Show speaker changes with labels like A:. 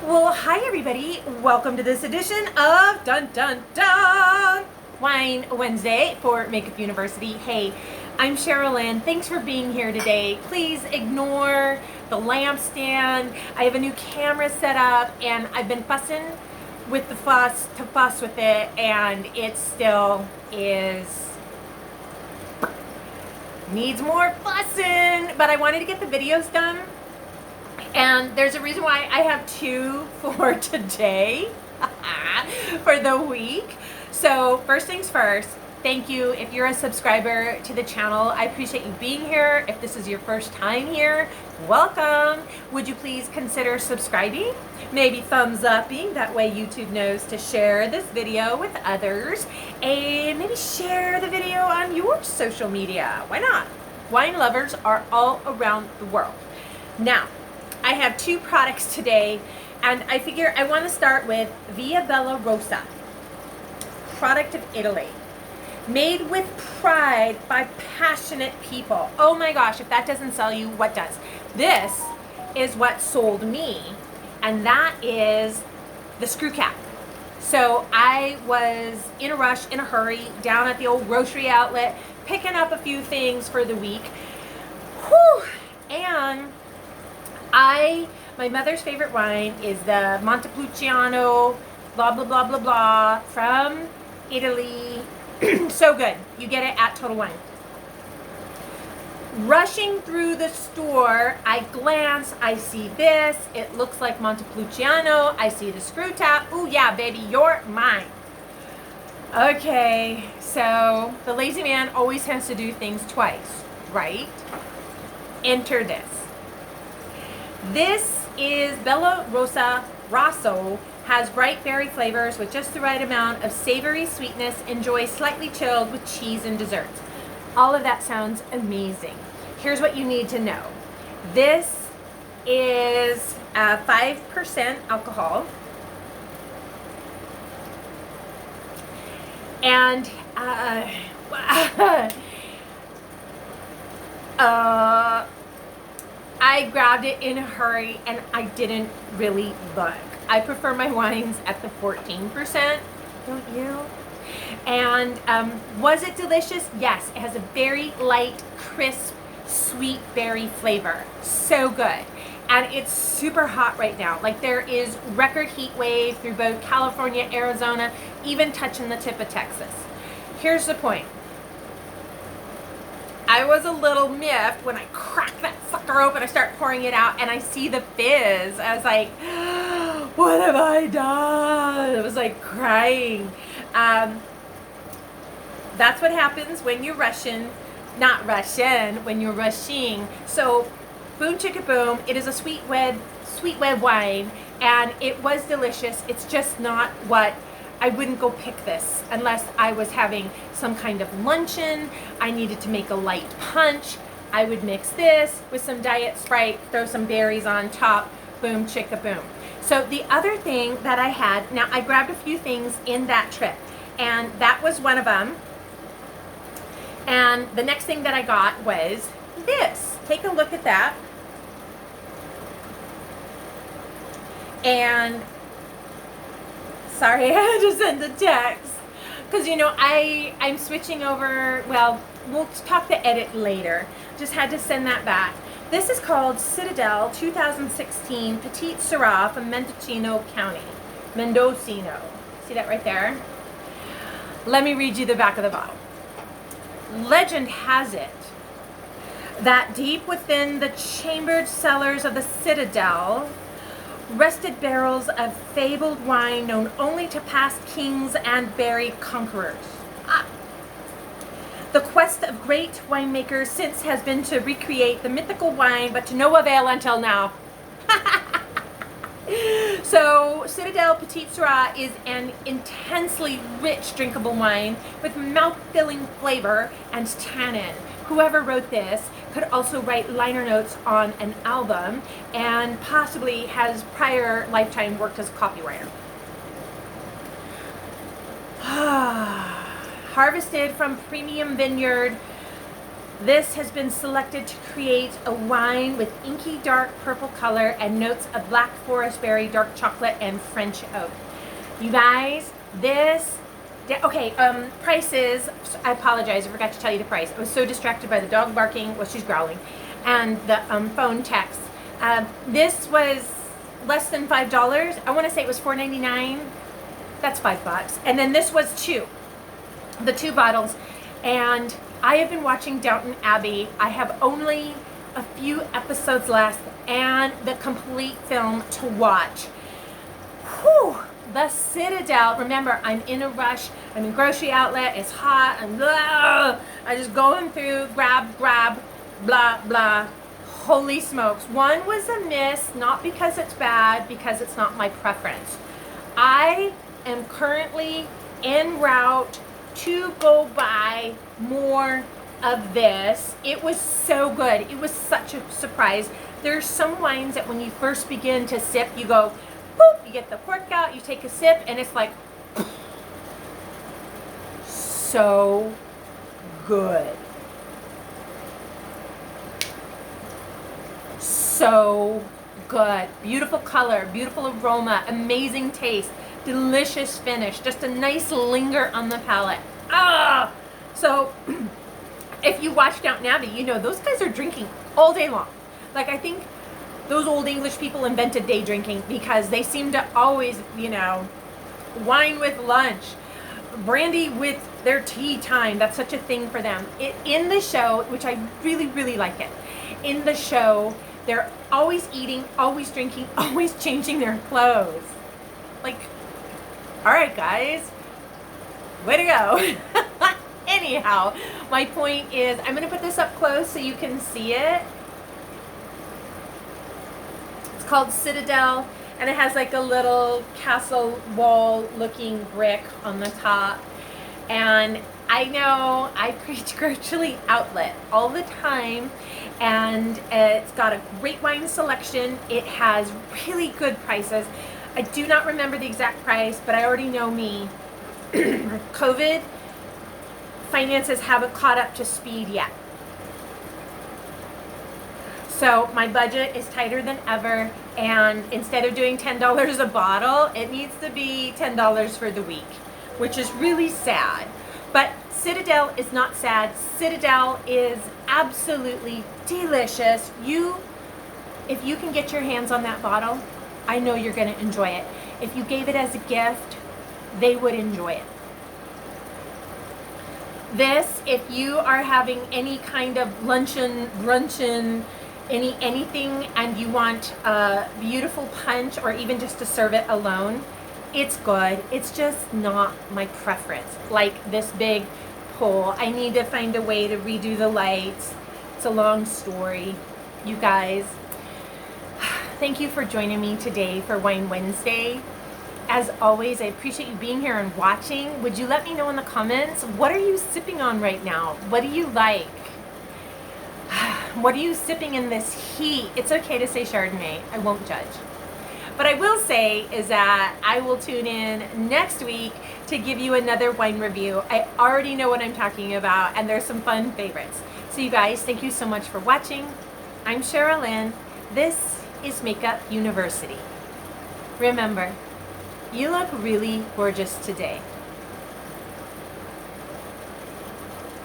A: Well, hi everybody. Welcome to this edition of Dun Dun Dun Wine Wednesday for Makeup University. Hey, I'm Cheryl Lynn. Thanks for being here today. Please ignore the lampstand. I have a new camera set up and I've been fussing with the fuss with it, and it still needs more fussing, but I wanted to get the videos done. And there's a reason why I have two for today, for the week. So first things first, thank you if you're a subscriber to the channel. I appreciate you being here. If this is your first time here, welcome. Would you please consider subscribing? Maybe thumbs upping, that way YouTube knows to share this video with others. And maybe share the video on your social media. Why not? Wine lovers are all around the world. Now, I have two products today, and I figure I want to start with Via Bella Rosa, product of Italy, made with pride by passionate people. Oh my gosh, if that doesn't sell you, what does? This is what sold me, and that is the screw cap. So I was in a rush, in a hurry, down at the old grocery outlet, picking up a few things for the week. Whew, and my mother's favorite wine is the Montepulciano, blah, blah, blah, blah, blah, from Italy. So good. You get it at Total Wine. Rushing through the store, I glance, I see this. It looks like Montepulciano. I see the screw top. Ooh, yeah, baby, you're mine. Okay, so the lazy man always has to do things twice, right? Enter this. This is Bella Rosa Rosso, has bright berry flavors with just the right amount of savory sweetness. Enjoy slightly chilled with cheese and desserts. All of that sounds amazing. Here's what you need to know. This is 5% alcohol. And I grabbed it in a hurry and I didn't really look. I prefer my wines at the 14%, don't you? And was it delicious? Yes, it has a very light, crisp, sweet berry flavor. So good. And it's super hot right now. Like, there is record heat wave through both California, Arizona, even touching the tip of Texas. Here's the point. I was a little miffed when I cracked that sucker open. I start pouring it out and I see the fizz. I was like, what have I done? I was like crying. That's what happens when you're rushing, not rushing, when you're rushing. So, boom chicka boom, it is a sweet red wine, and it was delicious. It's just not what I wouldn't go pick this unless I was having some kind of luncheon. I needed to make a light punch. I would mix this with some Diet Sprite, throw some berries on top, boom, chicka boom. So the other thing that I had, now I grabbed a few things in that trip, and that was one of them. And the next thing that I got was this. Take a look at that. And sorry, I had to send a text because, you know, I'm switching over. Well, we'll talk the edit later. Just had to send that back. This is called Citadel 2016 Petite Syrah from Mendocino County. Mendocino. See that right there? Let me read you the back of the bottle. Legend has it that deep within the chambered cellars of the Citadel rested barrels of fabled wine known only to past kings and buried conquerors. The quest of great winemakers since has been to recreate the mythical wine, but to no avail until now. So, Citadel Petite Syrah is an intensely rich drinkable wine with mouth-filling flavor and tannin. Whoever wrote this could also write liner notes on an album and possibly has prior lifetime worked as a copywriter. Harvested from premium vineyard This has been selected to create a wine with inky dark purple color and notes of black forest berry, dark chocolate, and French oak. You guys, prices, I apologize, I forgot to tell you the price. I was so distracted by the dog barking, well, she's growling, and the phone text. This was less than $5. I want to say it was $4.99. That's $5. And then this was the two bottles. And I have been watching Downton Abbey. I have only a few episodes left and the complete film to watch. Whew. The Citadel. Remember, I'm in a rush. I'm in grocery outlet. It's hot. I'm just going through, grab, blah, blah. Holy smokes. One was a miss, not because it's bad, because it's not my preference. I am currently en route to go buy more of this. It was so good. It was such a surprise. There's some wines that when you first begin to sip, you go, boop, you get the cork out, you take a sip, and it's like, so good. So good. Beautiful color, beautiful aroma, amazing taste, delicious finish, just a nice linger on the palate. So if you watch Downton Abbey, you know those guys are drinking all day long. Like, I think those old English people invented day drinking because they seem to always, wine with lunch, brandy with their tea time. That's such a thing for them. In the show, which I really, really like it, in the show, they're always eating, always drinking, always changing their clothes. Like, all right, guys, way to go. Anyhow, my point is, I'm going to put this up close so you can see it. It's called Citadel, and it has like a little castle wall looking brick on the top. And I know I preach grocery outlet all the time, and it's got a great wine selection. It has really good prices. I do not remember the exact price, but I already know me. COVID finances haven't caught up to speed yet. So my budget is tighter than ever, and instead of doing $10 a bottle, it needs to be $10 for the week, which is really sad. But Citadel is not sad. Citadel is absolutely delicious. If you can get your hands on that bottle, I know you're going to enjoy it. If you gave it as a gift, they would enjoy it. This, if you are having any kind of luncheon, bruncheon, anything, and you want a beautiful punch or even just to serve it alone, it's good. It's just not my preference. Like this big pole, I need to find a way to redo the lights. It's a long story. You guys, thank you for joining me today for Wine Wednesday. As always, I appreciate you being here and watching. Would you let me know in the comments, what are you sipping on right now? What do you like? What are you sipping in this heat? It's okay to say Chardonnay. I won't judge. But I will say is that I will tune in next week to give you another wine review. I already know what I'm talking about, and there's some fun favorites. So you guys, thank you so much for watching. I'm Cheryl Lynn. This is Makeup University. Remember, you look really gorgeous today.